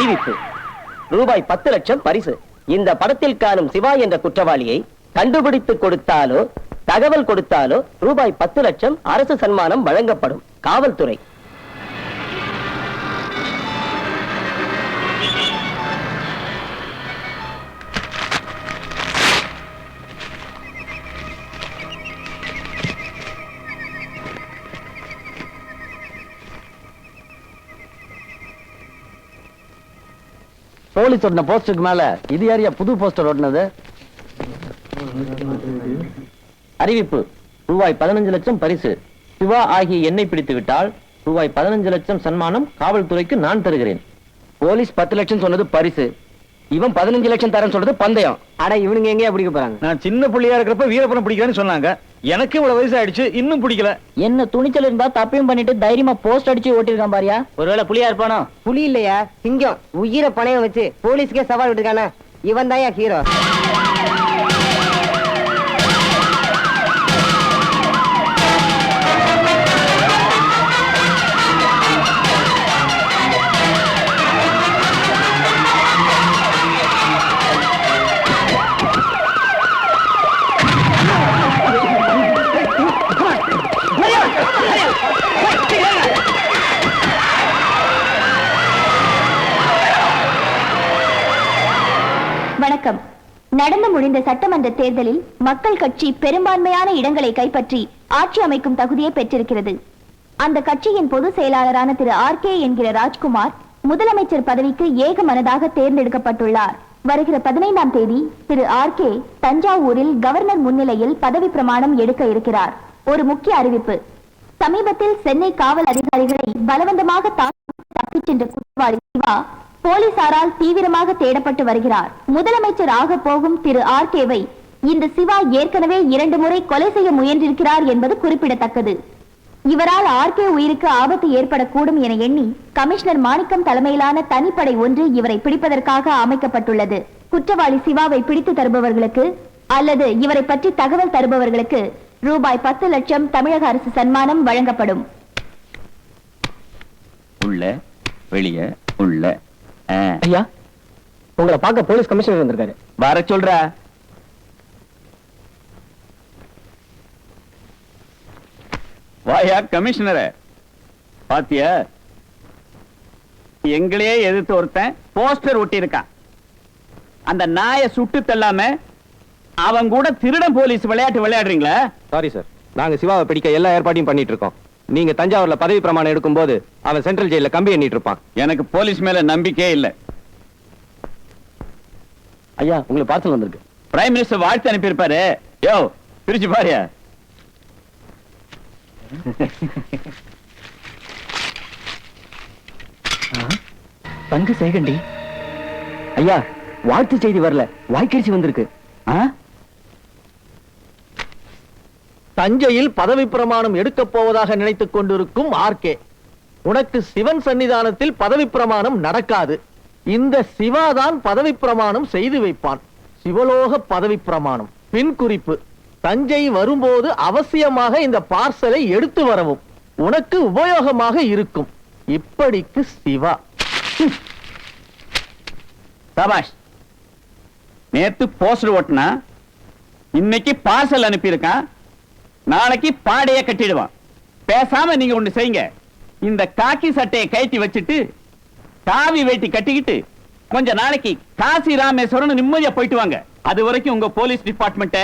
அறிவிப்பு. ரூபாய் 10 லட்சம் பரிசு. இந்த படத்தில் காணும் சிவா என்ற குற்றவாளியை கண்டுபிடித்து கொடுத்தாலோ தகவல் கொடுத்தாலோ ரூபாய் 10 லட்சம் அரசு சன்மானம் வழங்கப்படும். காவல்துறை. போலீஸ் ஒட்டின போஸ்டருக்கு மேல இது யாரியா புது போஸ்டர் ஓட்டினது? அறிவிப்பு. ரூபாய் 15 லட்சம் பரிசு. சிவா ஆகிய என்னை பிடித்து விட்டால் ரூபாய் 15 லட்சம் சன்மானம் காவல்துறைக்கு நான் தருகிறேன். போலீஸ் 10 லட்சம் சொன்னது பரிசு, இவன் 15 லட்சம் தரேன்னு சொல்றது பந்தயம். அட இவனுங்க எங்கேயா பிடிக்க போறாங்க? நான் சின்ன புள்ளியா இருக்கிறப்ப வீரப்பனம் பிடிக்கலன்னு சொன்னாங்க. எனக்கு இவ்வளவு வயசு ஆயிடுச்சு, இன்னும் பிடிக்கல. என்ன துணிச்சல் இருந்தா தப்பையும் பண்ணிட்டு தைரியமா போஸ்ட் அடிச்சு ஓட்டிருக்கான் பாரியா. ஒருவேளை புலியா இருப்பானோ? புலி இல்லையா, சிங்கம். உயிரை பணையம் வச்சு போலீஸ்க்கே சவால் விட்டுருக்கானே, இவன் தான் ஹீரோ. வணக்கம். நடந்து முடிந்த சட்டமன்ற தேர்தலில் மக்கள் கட்சி பெரும்பான்மையான இடங்களை கைப்பற்றி ஆட்சி அமைக்கும் தகுதியை பெற்றிருக்கிறது. அந்த கட்சியின் பொதுச் செயலாளரான திரு ஆர்.கே. என்கிற ராஜ்குமார் முதலமைச்சர் பதவிக்கு ஏக மனதாக தேர்ந்தெடுக்கப்பட்டுள்ளார். வருகிற 15ஆம் தேதி திரு ஆர்.கே. தஞ்சாவூரில் கவர்னர் முன்னிலையில் பதவி பிரமாணம் எடுக்க இருக்கிறார். ஒரு முக்கிய அறிவிப்பு. சமீபத்தில் சென்னை காவல் அதிகாரிகளை பலவந்தமாக தப்பிச் சென்ற குற்றவாளி சிவா போலீசாரால் தீவிரமாக தேடப்பட்டு வருகிறார். முதலமைச்சர் ஆக போகும் திரு ஆர்.கே.வை இந்த சிவா ஏற்கனவே 2 முறை கொலை செய்ய முயன்றிருக்கிறார் என்பது குறிப்பிடத்தக்கது. இவரால் ஆர்.கே. உயிருக்கு ஆபத்து ஏற்படக்கூடும் என எண்ணி கமிஷனர் மாணிக்கம் தலைமையிலான தனிப்படை ஒன்று இவரை பிடிப்பதற்காக அமைக்கப்பட்டுள்ளது. குற்றவாளி சிவாவை பிடித்து தருபவர்களுக்கு அல்லது இவரை பற்றி தகவல் தருபவர்களுக்கு ரூபாய் 10 லட்சம் தமிழக அரசு சன்மானம் வழங்கப்படும். உள்ள வெளிய உள்ள. ஐயா, உங்களை பார்க்க போலீஸ் கமிஷனர் வந்திருக்காரு. வர சொல்ற. வாயா கமிஷனரே. பாத்தியா, எங்களையே எதிர்த்து ஒருத்தன் போஸ்டர் ஒட்டி இருக்கான். அந்த நாயை சுட்டு தள்ளாம அவன் கூட திருடன் போலீஸ் விளையாட்டு விளையாடுறீங்களா? சாரி சார், நாங்க சிவாவை பிடிக்க எல்லா ஏற்பாட்டையும் பண்ணிட்டு இருக்கோம். நீங்க தஞ்சாவூர்ல பதவி பிரமாணம் எடுக்கும் போது அவன் சென்ட்ரல் ஜெயில கம்பி எண்ணிட்டு இருப்பான். எனக்கு போலீஸ் மேல நம்பிக்கையே இல்ல. ஐயா, உங்களுக்கு பார்சல் வந்திருக்கு. பிரைம் மினிஸ்டர் வாழ்த்து அனுப்பியிருப்பாரு. யோ, பிரிச்சு பாரு. தங்க சேகண்டி. ஐயா, வாழ்த்து செய்தி வரல, வாய்க்கரிசி வந்திருக்கு. தஞ்சையில் பதவி பிரமாணம் எடுக்கப் போவதாக நினைத்துக் கொண்டிருக்கும் ஆர்.கே. உனக்கு சிவன் சன்னிதானத்தில் பதவி பிரமாணம் நடக்காது. இந்த சிவாதான் பதவி பிரமாணம் செய்து வைப்பான். சிவலோக பதவி பிரமாணம். பின் குறிப்பு: தஞ்சை வரும்போது அவசியமாக இந்த பார்சலை எடுத்து வரவும். உனக்கு உபயோகமாக இருக்கும். இப்படிக்கு சிவா. சபாஷ். நேத்து போஸ்டர் ஓட்டுனா, இன்னைக்கு பார்சல் அனுப்பியிருக்கான், நாளைக்கு பாடைய கட்டிடுவான். பேசாம நீங்க ஒண்ணு செய்யுங்க. இந்த காக்கி சட்டையை கட்டி வச்சுட்டு காவி வேட்டி கட்டிக்கிட்டு கொஞ்ச நாளைக்கு காசி ராமேஸ்வரம் நிம்மதியா போயிட்டு வாங்க. அது வரைக்கும் உங்க போலீஸ் டிபார்ட்மெண்ட்ட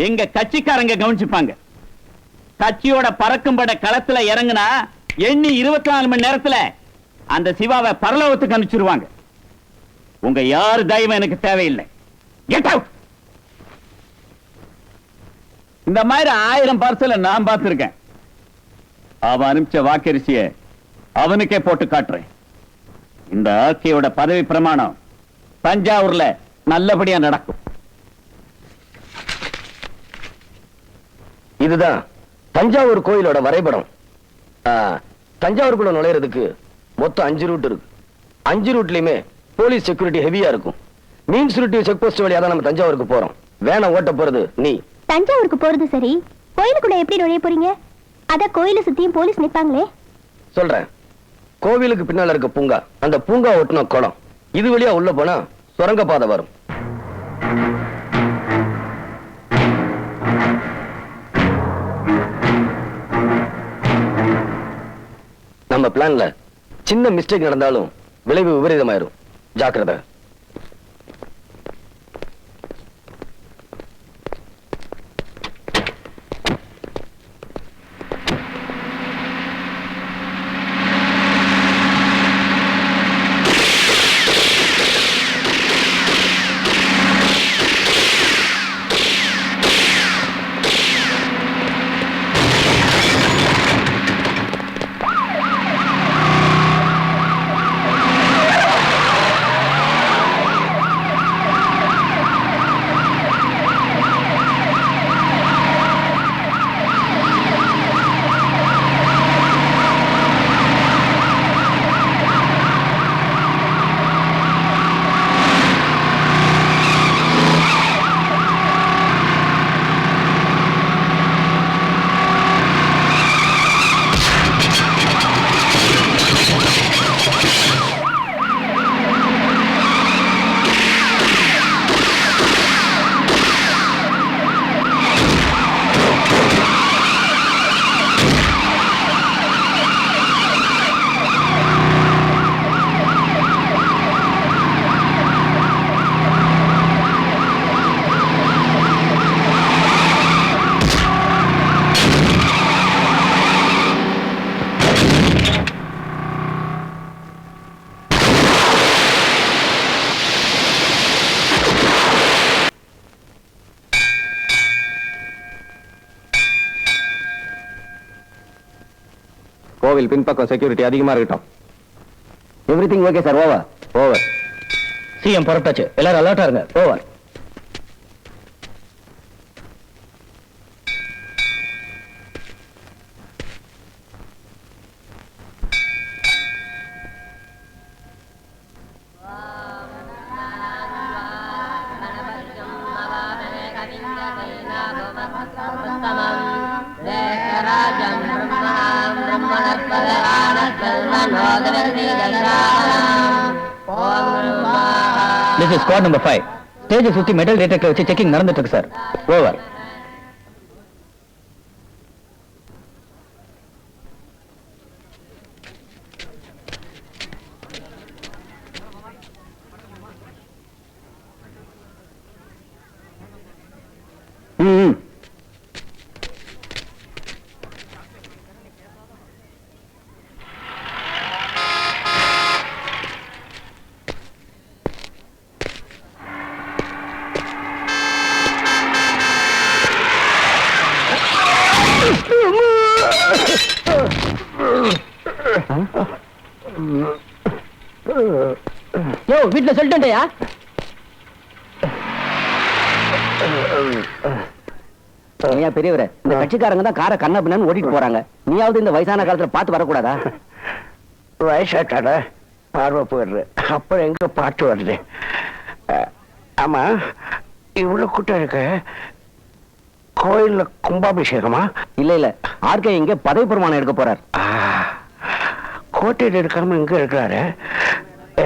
எங்க கட்சிக்காரங்க கவனிச்சுப்பாங்க. கட்சியோட பறக்கும்பட களத்துல இறங்குனா எண்ணி 24 மணி நேரத்துல அந்த சிவாவை பரலோகத்துக்கு அனுப்பிச்சிருவாங்க. உங்க யாரு தயவு எனக்கு தேவையில்லை. Get out. இந்த மாதிரி 1000 பார்சல நான் பார்த்திருக்கேன். அவன் அனுப்பிச்ச வாக்கரிசிய அவனுக்கே போட்டு காட்டுறேன். இந்த ஆர்கேயோட பதவி பிரமாணம் தஞ்சாவூர்ல நல்லபடியா நடக்கும். இதுதான் தஞ்சாவூர் கோயிலோட வரைபடம். தஞ்சாவூருக்குள்ள நுழையிறதுக்கு மொத்தம் 5 ரூட் இருக்கு. 5 ரூட்லயுமே போலீஸ் செக்யூரிட்டி ஹெவியா இருக்கும். மீன் சுருட்டி செக் போஸ்ட் வழியா தான் நம்ம தஞ்சாவூருக்கு போறோம். வேணா ஓட்ட போறது நீ. தஞ்சாவூருக்கு போறது சரி, கோயிலுக்குள்ள எப்படி நுழைய போறீங்க? அத கோயிலை சுத்தியும் போலீஸ் நிப்பாங்களே. சொல்றேன். கோவிலுக்கு பின்னால இருக்க பூங்கா, அந்த பூங்கா ஒட்டின குளம், இது வழியா உள்ள போனா சுரங்க பாதை வரும். நம்ம பிளான்ல சின்ன மிஸ்டேக் நடந்தாலும் விளைவு விபரீதமாயிரும். ஜாக்கிரதை. கோவில் பின்பக்கம் செக்யூரிட்டி அதிகமா இருக்கட்டும். Everything okay sir. Over. Over. CM புறப்பட்டாச்சு. எல்லாரும் அலர்ட்டா இருங்க. Over. This is squad number 5. Stage 50 metal detector வச்சு செக்கிங் நடந்துட்டு இருக்கு சார். ஓவர். யோ, வீட்டுல சொல்லிட்டேன்யா. பெரியவரே, இந்த கட்சிக்காரங்க தான் காரை கண்ணா பின்னான்னு ஓட்டிட்டு போறாங்க. நீயாவது இந்த வயசான காலத்துல பார்த்து வரக்கூடாதா? வயசாட்டாட பார்வை போயிடுது, அப்புறம் எங்க பாட்டு வருது. ஆமா, இவ்வளவு கூட்டம் இருக்கு, கோயில்ல கும்பாபிஷேகமா? இல்ல இல்ல, ஆர்கே இங்க பதவி பிரமாணம் எடுக்க போறார். கோட்டையில் இருக்காம இங்க இருக்கிறாரு.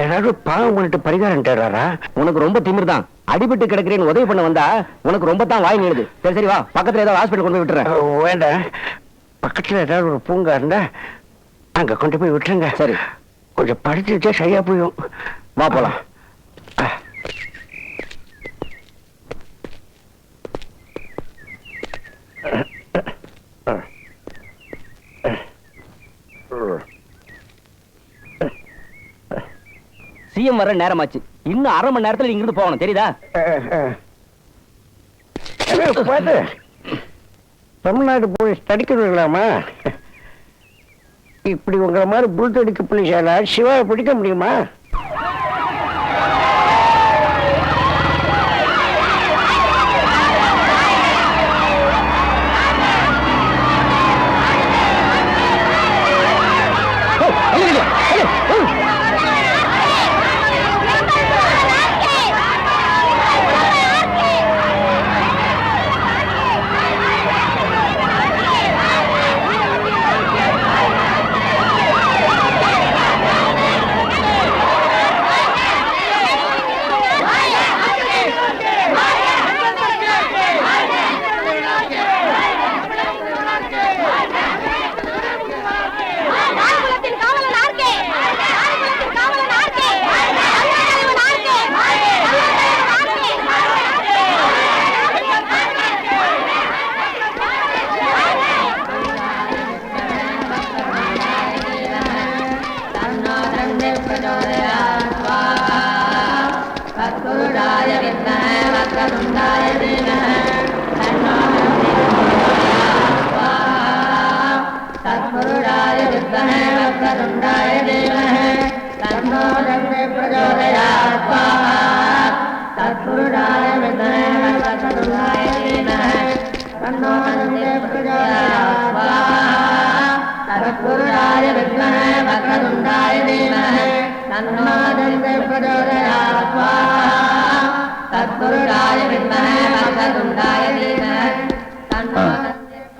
ஏதாவது பாவம் பண்ணிட்டு பரிகாரம் தேடுறாரா? உனக்கு ரொம்ப திமிர் தான். அடிபட்டு கிடக்கிறேன்னு உதவி பண்ண வந்தா உனக்கு ரொம்ப தான் வாய் நீடுது. சரி சரி வா, பக்கத்துல ஏதாவது ஹாஸ்பிட்டல் கொண்டு போய் விட்டுறேன். வேண்டாம், பக்கத்துல ஏதாவது ஒரு பூங்கா இருந்தா அங்க கொண்டு போய் விட்டுருங்க. சரி, கொஞ்சம் படிச்சுட்டே சரியா போயும். வா போலாம். சிஎம் வர நேரமாச்சு. இன்னும் அரை மணி நேரத்துல இங்கிருந்து போகணும், தெரியுதா? தமிழ்நாடு போலீஸ் தடுக்கலாமா? இப்படி உங்களை மாதிரி புல் தடுக்க போலீஸால சிவாவை பிடிக்க முடியுமா?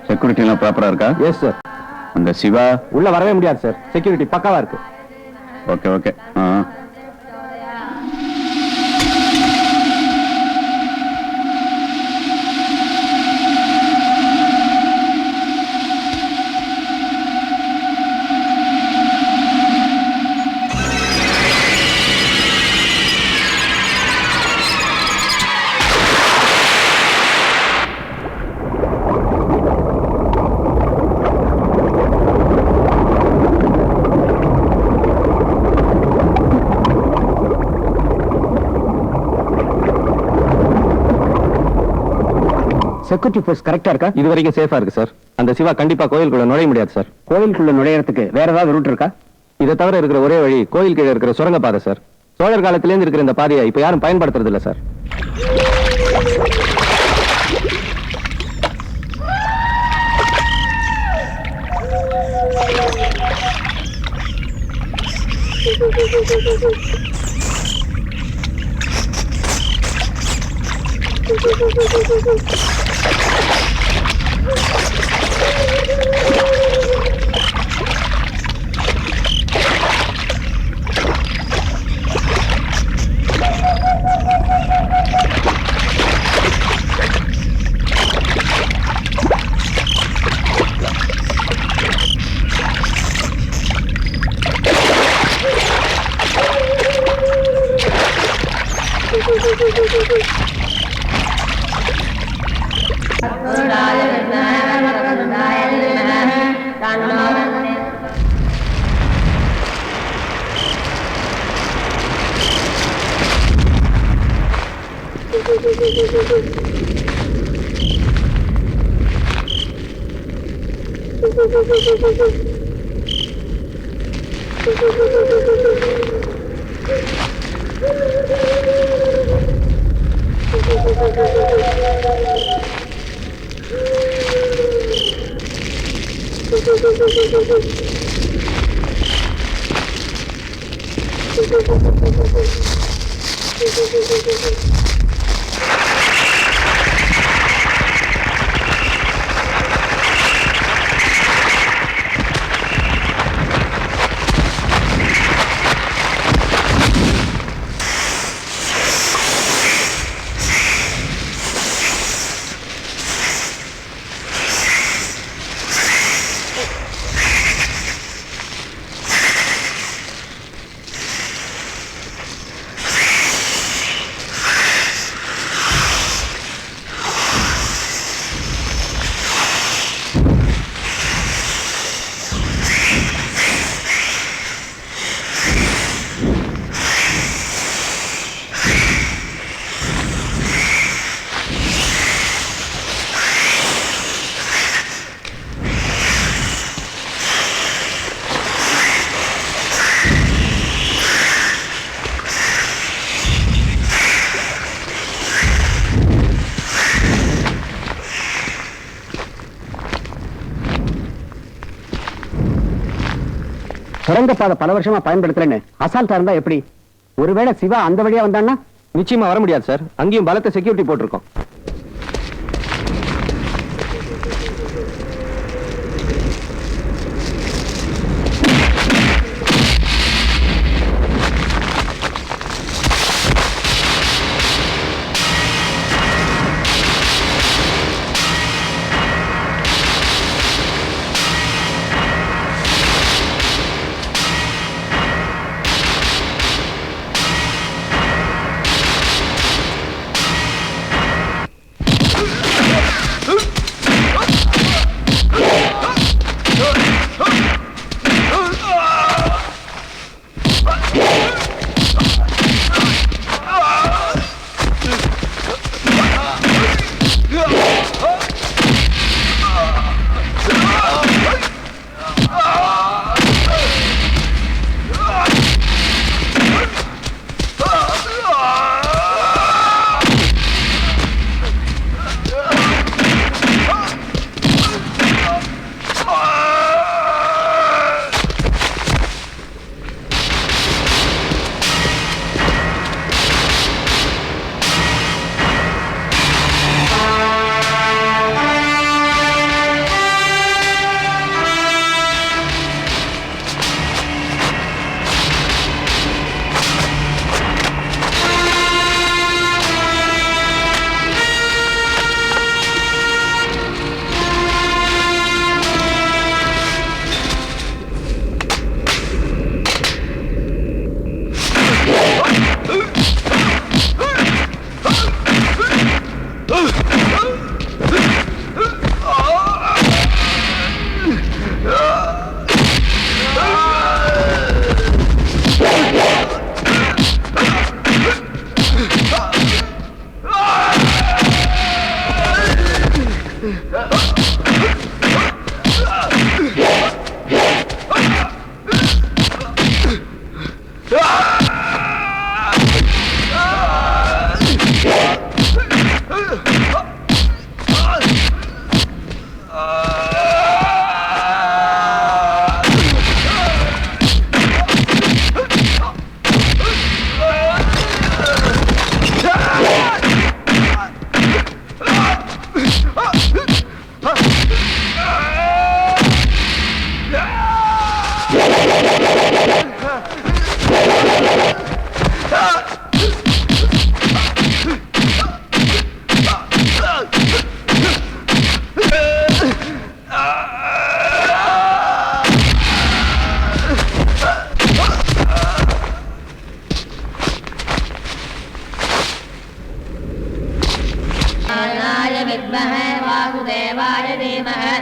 செக்யூரிட்டி எல்லாம் ப்ராப்பரா இருக்கா? Yes sir. அந்த சிவா உள்ள வரவே முடியாது சார், செக்யூரிட்டி பக்காவா இருக்கு. Okay okay. செக்யூரிட்டி போஸ்ட் கரெக்டா இருக்கா? இது வரைக்கும் சேஃபா இருக்கு சார். அந்த சிவா கண்டிப்பா கோயிலுக்குள்ள நுழைய முடியாது சார். கோயிலுக்குள்ள நுழையறதுக்கு வேற ஏதாவது ரூட் இருக்கா? இதை தவிர இருக்கிற ஒரே வழி கோயில் கீழே இருக்கிற சுரங்க பாதை சார். சோழர் காலத்திலேருந்து இருக்கிற இந்த பாதையை இப்ப யாரும் பயன்படுத்துறது இல்ல சார். சுரங்கப்பாதை பல வருஷமா பயன்படுத்துறேன்னு அசால்ட்டா இருந்தா எப்படி? ஒருவேளை சிவா அந்த வழியா வந்தான்னா நிச்சயமா வர முடியாது சார். அங்கேயும் பலத்த செக்யூரிட்டி போட்டிருக்கோம். विद्महे वासुदेवाय धीमहि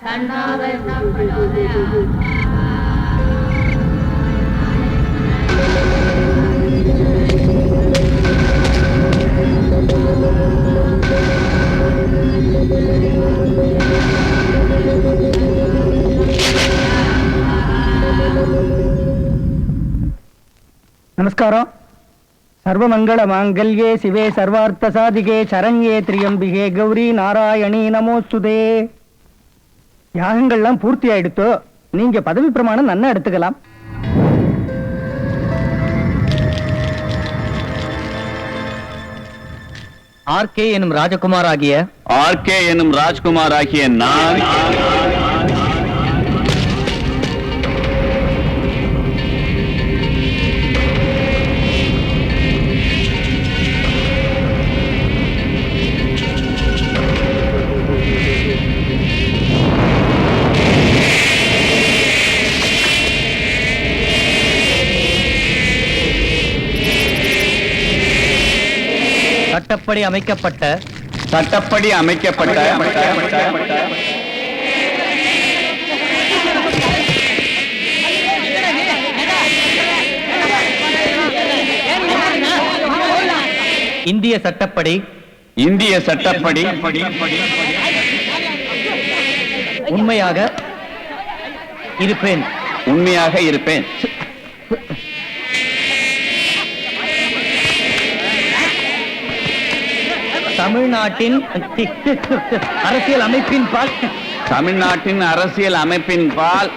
तन्नो विष्णुः प्रचोदयात्। நமஸ்காரம். சர்வமங்கள மாங்கல்யே சிவே சர்வார்த்த சாதிகே சரண்யே திரியம்பிகே கௌரி நாராயணி நமோஸ்துதே. யாகங்கள்லாம் பூர்த்தி ஆயிடுத்தோ, நீங்க பதவி பிரமாணம் நன்னா எடுத்துக்கலாம். ஆர்கே எனும் ராஜகுமார் ஆகிய நான் சட்டப்படி அமைக்கப்பட்ட இந்திய சட்டப்படி உண்மையாக இருப்பேன். தமிழ்நாட்டின் அரசியல் அமைப்பின் பால்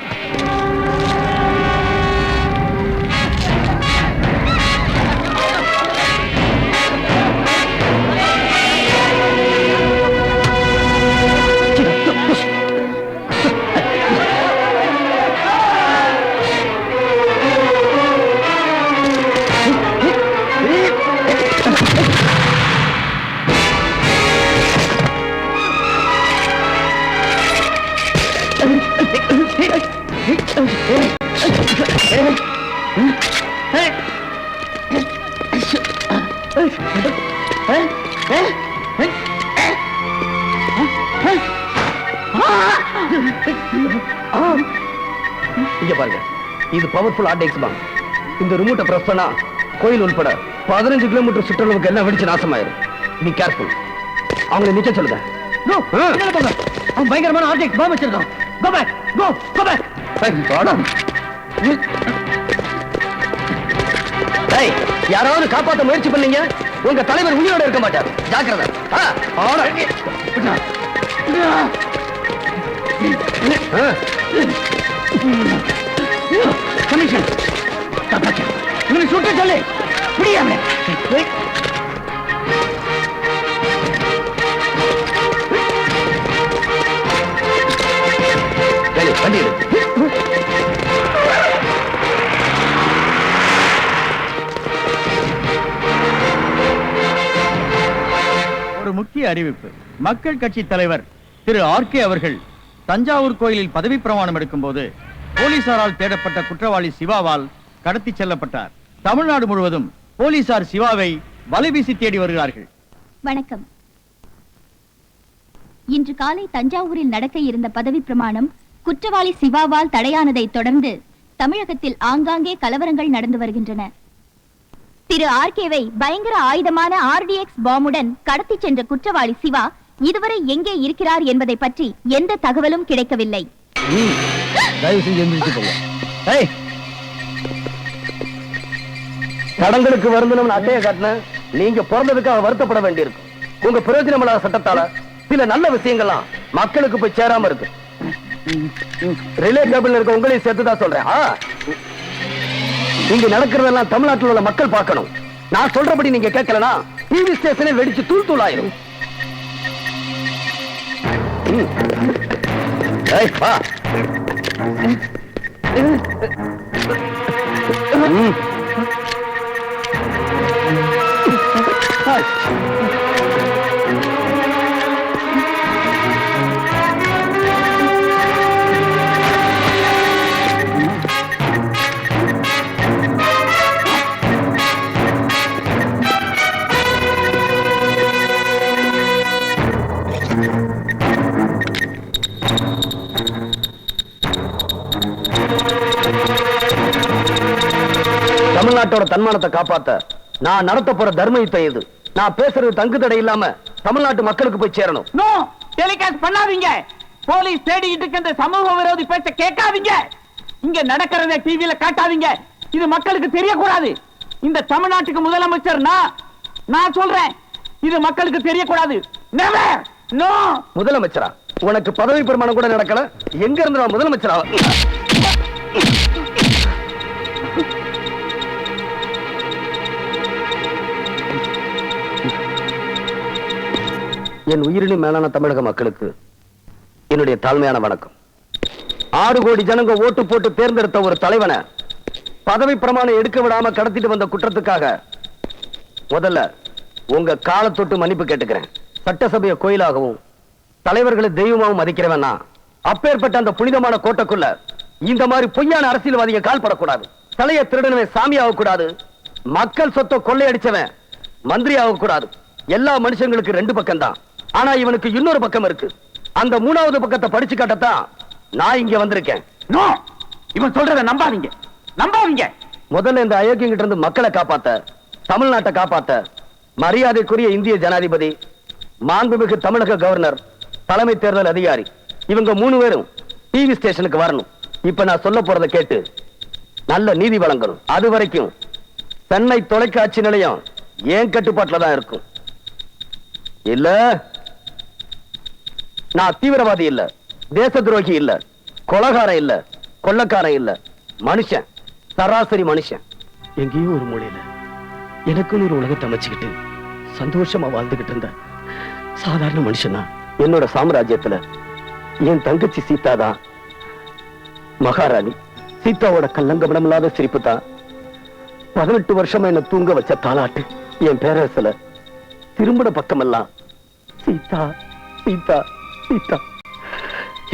இங்க பாருங்க, இது பவர்ஃபுல் ஆர்டெக்ஸ் பாம். இந்த ரிமோட்டை பிரஸ் பண்ணா கோயில் உட்பட 15 கிலோமீட்டர் சுற்றளவுக்கு எல்லாம் வெடிச்சு நாசமாயிரும். நீ கேர்ஃபுல். அவங்களை நிச்சயம் சொல்லுங்க. அவன் பயங்கரமான ஆர்டெக்ஸ் பாம் வச்சிருக்கான். Go back. Go back. யாராவது காப்பாற்ற முயற்சி பண்ணீங்க, உங்க தலைவர் உயிரோட இருக்க மாட்டார். ஜாக்கிரதை. கமிஷன் இவனை சுட்டு சொல்லு. முடியாம வண்டி ஒரு முக்கிய அறிவிப்பு. மக்கள் கட்சி தலைவர் திரு ஆர்கே அவர்கள் தஞ்சாவூர் கோயிலில் பதவி பிரமாணம் எடுக்கும் போது போலீசாரால் தேடப்பட்ட குற்றவாளி சிவாவால் கடத்தி செல்லப்பட்டார். தமிழ்நாடு முழுவதும் போலீசார் சிவாவை வலைவீசி தேடி வருகிறார்கள். வணக்கம். இன்று காலை தஞ்சாவூரில் நடக்க இருந்த பதவி பிரமாணம் குற்றவாளி சிவாவால் தடையானதை தொடர்ந்து தமிழகத்தில் ஆங்காங்கே கலவரங்கள் நடந்து வருகின்றன. திரு ஆர்கேவை பயங்கர ஆயுதமான ஆர்டிஎக்ஸ் பாம்புடன் கடத்தி சென்ற குற்றவாளி சிவா இதுவரை எங்கே இருக்கிறார் என்பதை பற்றி எந்த தகவலும் கிடைக்கவில்லை. கடன்களுக்கு வருந்தணும் அட்டையை காட்டின நீங்க பிறந்ததுக்காக வருத்தப்பட வேண்டியிருக்கு. உங்க பிரயோஜனம் இல்லாத சட்டத்தால சில நல்ல விஷயங்கள்லாம் மக்களுக்கு போய் சேராம இருக்கு. ரிலே கேபிள் இருக்க உங்களையும் சேர்த்துதான் சொல்றேன். இங்க நடக்கிறதெல்லாம் தமிழ்நாட்டில் உள்ள மக்கள் பார்க்கணும். நான் சொல்றபடி நீங்க கேட்கலனா டிவி ஸ்டேஷனே வெடிச்சு தூள் தூள் ஆயிரும். தன்மானத்தை காப்பாத்த நான் நடத்த போற தர்ம யுத்தம் இது. நான் பேசுறது தங்கு தடை இல்லாம தமிழ்நாட்டு மக்களுக்கு போய் சேரணும். நோ டெலிகாஸ்ட் பண்ணாதீங்க. போலீஸ் தேடிட்டு இருக்க இந்த சமூக விரோதி பேச்ச கேட்காதீங்க. இங்க நடக்கிறத டிவில காட்டாதீங்க. இது மக்களுக்கு தெரியக்கூடாது. இந்த தமிழ்நாட்டுக்கு முதலமைச்சர் நான் சொல்றேன். இது மக்களுக்கு தெரியக்கூடாது. நெவர். நோ. முதலமைச்சரா? உனக்கு பதவி பிரமாணம் கூட நடக்கல. எங்க இருந்து நான் முதலமைச்சரா? என் உயிரினும் மேலான தமிழக மக்களுக்கு என்னுடைய தாழ்மையான வணக்கம். 6 கோடி ஜனங்க ஓட்டு போட்டு தேர்ந்தெடுத்த ஒரு தலைவனை பதவி பிரமாணம் எடுக்க விடாம கடத்திட்டு வந்த குற்றத்துக்காக முதல்ல உங்க காலை தொட்டு மன்னிப்பு கேட்டுக்கிறேன். சட்டசபையை கோயிலாகவும் தலைவர்களை தெய்வமாகவும் மதிக்கிறவனா அப்பேற்பட்ட அந்த புனிதமான கோட்டைக்குள்ள இந்த மாதிரி பொய்யான அரசியல்வாதிகள் கால் படக்கூடாது. தலையை திருடனவன் சாமி ஆகக்கூடாது. மக்கள் சொத்தை கொள்ளையடிச்சவன் மந்திரி ஆகக்கூடாது. எல்லா மனுஷங்களுக்கு 2 பக்கம் தான். ஆனா இவனுக்கு இன்னொரு பக்கம் இருக்கு. அந்த 3வது பக்கத்தை படிச்சு காட்டத்தான் நான் இங்க வந்திருக்கேன். நோ. இவன் சொல்றத நம்பாதீங்க. நம்பாதீங்க. முதல்ல இந்த அயோக்கியங்கிட்ட இருந்து மக்களை காப்பாத்த, தமிழ்நாட்டை காப்பாத்த மரியாதைக்குரிய இந்திய ஜனாதிபதி, மாண்புமிகு தமிழக கவர்னர், தலைமை தேர்தல் அதிகாரி இவங்க 3 பேரும் டிவி ஸ்டேஷனுக்கு வரணும். இப்ப நான் சொல்ல போறதை கேட்டு நல்ல நீதி வழங்கணும். அது வரைக்கும் சென்னை தொலைக்காட்சி நிலையம் ஏன் கட்டுப்பாட்டுல தான் இருக்கும். இல்ல நான் தீவிரவாதி இல்ல, தேச துரோகி இல்ல, கொலகாரன் இல்ல, கொள்ளக்காரன் இல்ல, மனுஷன், சராசரி மனுஷன். எங்கேயோ ஒரு மூலையில எனக்குன்னு ஒரு உலகத்தை அமைச்சுக்கிட்டு சந்தோஷமா வாழ்ந்துகிட்டு இருந்த சாதாரண மனுஷனா. என்னோட சாம்ராஜ்யத்துல என் தங்கச்சி சீதா தான் மகாராணி. சீதாவோட கல்லங்கமனமில்லாத சிரிப்பு தான் 18 வருஷமா என்ன தூங்க வச்ச தாலாட்டு. என் பேரரசுல திரும்பின பக்கமெல்லாம் சீதா சீதா சீதா.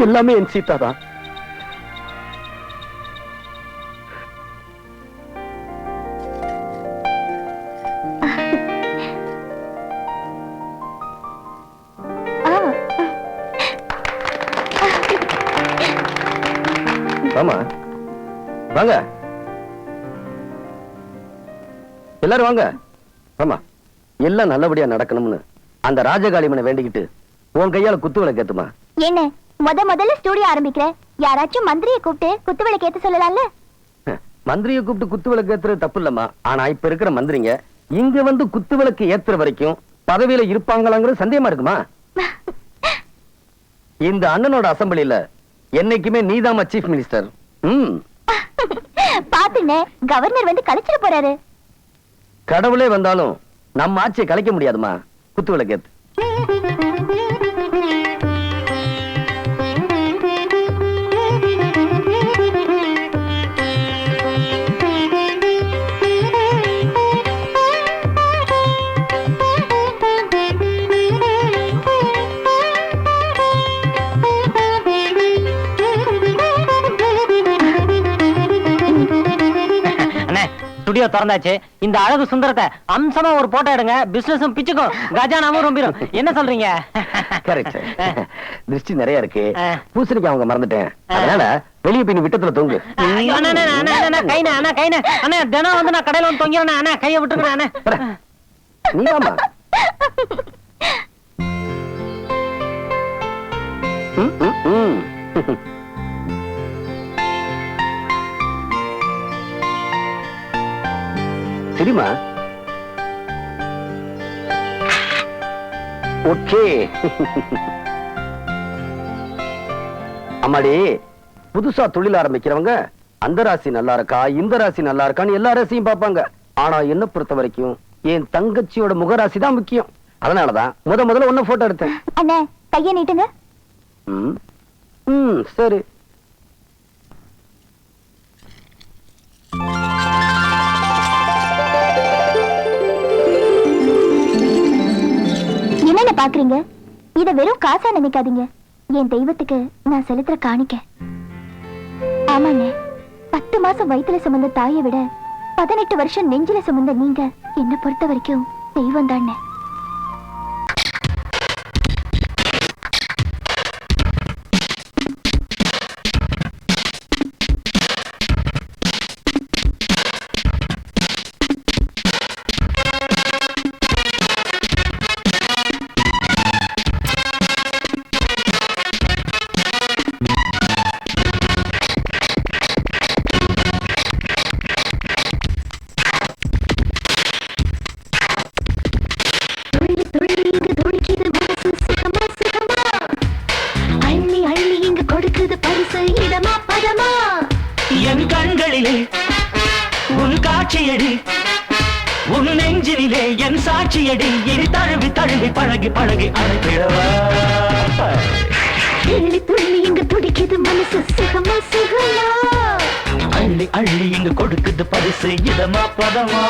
எல்லாமே என் சீதா தான். ஆமா வாங்க எல்லாரும் வாங்க. ஆமா எல்லாம் நல்லபடியா நடக்கணும்னு அந்த ராஜகாளிமனை வேண்டிக்கிட்டு உன் கையால குத்து விளக்கு ஏத்துமா. என்ன முதல்ல ஸ்டூடியோ ஆரம்பிக்கிற? யாராச்சும் மந்திரியை கூப்பிட்டு குத்து விளக்கு ஏத்த சொல்லலாம்ல. மந்திரியை கூப்பிட்டு குத்து விளக்கு ஏத்துறது தப்பு இல்லம்மா. ஆனா இப்ப இருக்கிற மந்திரிங்க இங்க வந்து குத்து விளக்கு ஏத்துற வரைக்கும் பதவியில இருப்பாங்களாங்கிறது சந்தேகமா இருக்குமா? இந்த அண்ணனோட அசம்பிளில என்னைக்குமே நீதாமா சீஃப் மினிஸ்டர். பாத்துனே கவர்னர் வந்து கலைச்சிட போறாரு. கடவுளே வந்தாலும் நம்ம ஆட்சியை கலைக்க முடியாதுமா. குத்து விளக்கேத்து. ஸ்டுடியோ திறந்தாச்சு. இந்த அழகு சுந்தரத்தை அம்சமா ஒரு போட்டோ எடுங்க. பிசினஸும் பிச்சுக்கும், கஜானாவும் ரொம்பிரும். என்ன சொல்றீங்க? கரெக்ட். திருஷ்டி நிறைய இருக்கு. பூசணிக்கு அவங்க மறந்துட்டேன். அதனால வெளியே போய் விட்டத்துல தூங்கு. தினம் வந்து நான் கடையில வந்து தொங்கிறேன். கையை விட்டுருக்கேன். நீதாமா தெரியுமா? ஓகே. அம்மாடி புதுசா தொழில் ஆரம்பிக்கிறவங்க அந்த ராசி நல்லா இருக்கா, இந்த ராசி நல்லா இருக்கான்னு எல்லா ராசியும் பார்ப்பாங்க. ஆனா என்ன பொறுத்த வரைக்கும் என் தங்கச்சியோட முகராசி தான் முக்கியம். அதனாலதான் முதல்ல ஒன்ன போட்டோ எடுத்தேன். அண்ணே கையை நீட்டுங்க. சரி. என்னென்ன பாக்குறீங்க? இத வெறும் காசா நினைக்காதீங்க. என் தெய்வத்துக்கு நான் செலுத்துற காணிக்க. ஆமாண்ணே, 10 மாசம் வயிற்றுல சுமந்த தாயை விட 18 வருஷம் நெஞ்சில சுமந்த நீங்க என்ன பொறுத்த வரைக்கும் தெய்வம் தானே. காட்சியடி உன் நெஞ்சினிலே என் சாட்சியடி இனி தழுவி தழுவி பழகி பழகி அழைப்பிடவா எள்ளி துள்ளி இங்கு துடிக்குது மனசு சுகமா சுகமா அள்ளி அள்ளி இங்கு கொடுக்குது பரிசு இதமா பதமா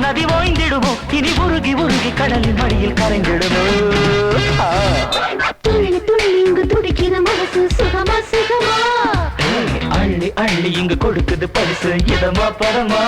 நதி ஓய்ந்திடுமோ இனி உருகி உருகி கடலின் மடியில் கரைந்திடுமோ துள்ளி துள்ளி இங்கு துடிக்கிற மனசு சுகமா சுகமா அள்ளி அள்ளி இங்கு கொடுக்குது பரிசு இதமா பரமா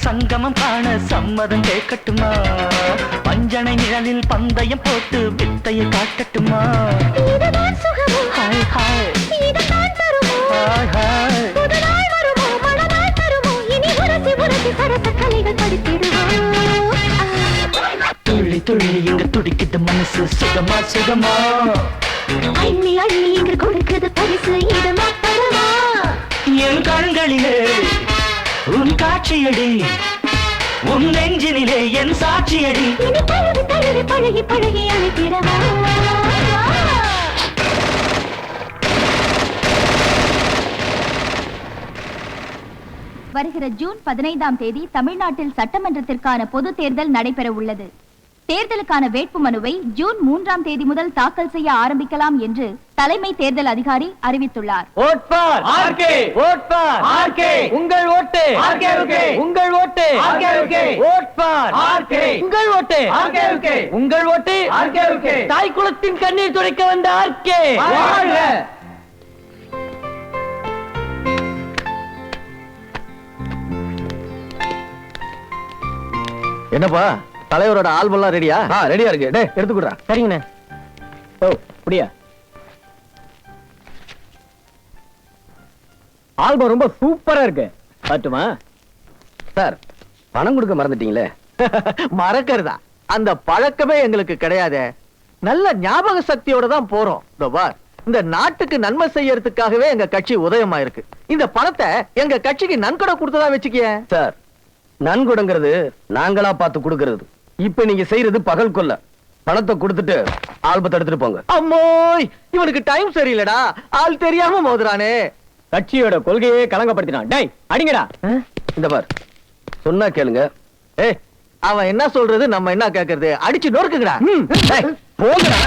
சங்கமம் காண சம்மதம் கேட்கட்டுமா பஞ்சனை நிழலில் பந்தயம் போட்டு வித்தையை காட்டட்டுமா ஹாய் ஹாய் ஹாய் ஹாய் துள்ளி துள்ளி இங்க துடிக்குது மனசு சுகமா சுகமா அள்ளி அள்ளி இங்கு கொடுக்குது பரிசு இதமா பரமா என் கண்களிலே உன் காட்சியடி உன் நெஞ்சினிலே என் சாட்சியடி இனி தழுவி தழுவி பழகி பழகி அழைத்திடவா வருகிற ஜூன் 15ஆம் தேதி தமிழ்நாட்டில் சட்டமன்றத்திற்கான பொது தேர்தல் நடைபெற உள்ளது. தேர்தலுக்கான வேட்புமனுவை ஜூன் 3ஆம் தேதி முதல் தாக்கல் செய்ய ஆரம்பிக்கலாம் என்று தலைமை தேர்தல் அதிகாரி அறிவித்துள்ளார். உங்கள் ஓட்டு உங்கள் ஓட்டு உங்கள் ஓட்டு உங்கள் ஓட்டு தாய் குலத்தின் கண்ணீர் துடைக்க வந்த ஆர்கே. என்னப்பா தலைவரோட ஆல்பம் ரெடியா? ரெடியா இருக்கு. டேய் எடுத்துக்குறா. சரிங்கண்ணே. ஓ அப்படியா? ஆல்பம் ரொம்ப சூப்பரா இருக்கு. பாட்டுமா சார்? பணம் கொடுக்க மறந்துட்டீங்களே. மறக்கிறதா? அந்த பழக்கமே எங்களுக்கு கிடையாது. நல்ல ஞாபக சக்தியோட தான் போறோம். இந்த நாட்டுக்கு நன்மை செய்யறதுக்காகவே எங்க கட்சி உதயமா இருக்கு. இந்த பணத்தை எங்க கட்சிக்கு நன்கொடை கொடுத்ததா வச்சுக்கிய. சார், நன்கொடைங்கிறது நாங்களா பார்த்து கொடுக்கிறது. இப்ப நீங்க செய்யறது பகல் கொல்ல. பணத்தை கொடுத்துட்டு ஆல்பத்தை எடுத்துட்டு போங்க. அம்மோய், இவனுக்கு டைம் சரியில்லடா. ஆள் தெரியாம மோதுறானே. கட்சியோட கொள்கையே கலங்கப்படுத்தினான். டேய் அடிங்கடா. இந்த பார், சொன்னா கேளுங்க. அவன் என்ன சொல்றது, நம்ம என்ன கேக்குறது? அடிச்சு நொறுக்குங்கடா. போங்கடா.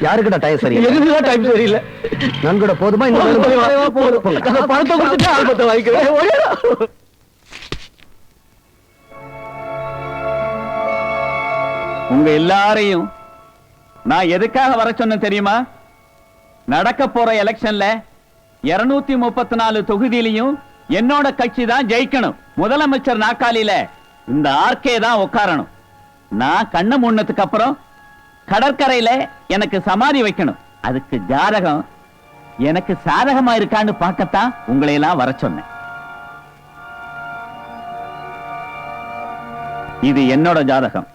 யாருக்கிட்ட டைம் சரி எதுக்குதான் டைம் சரியில்லை. நன்கூட போதுமா அந்த பணத்தை கொடுத்துட்டு ஆல்பத்தை வாங்கிக்கிறேன். உங்க எல்லாரையும் நான் எதுக்காக வர சொன்னேன் தெரியுமா? நடக்க போற எலெக்ஷன்ல 234 தொகுதியிலையும் என்னோட கட்சி தான் ஜெயிக்கணும். முதலமைச்சர் நாற்காலியில இந்த ஆர்கே தான் உட்காரணும். நான் கண்ண மூடினதுக்கு அப்புறம் கடற்கரையில எனக்கு சமாதி வைக்கணும். அதுக்கு ஜாதகம் எனக்கு சாதகமா இருக்கான்னு பார்க்கத்தான் உங்களை எல்லாம் வர சொன்னேன். இது என்னோட ஜாதகம்.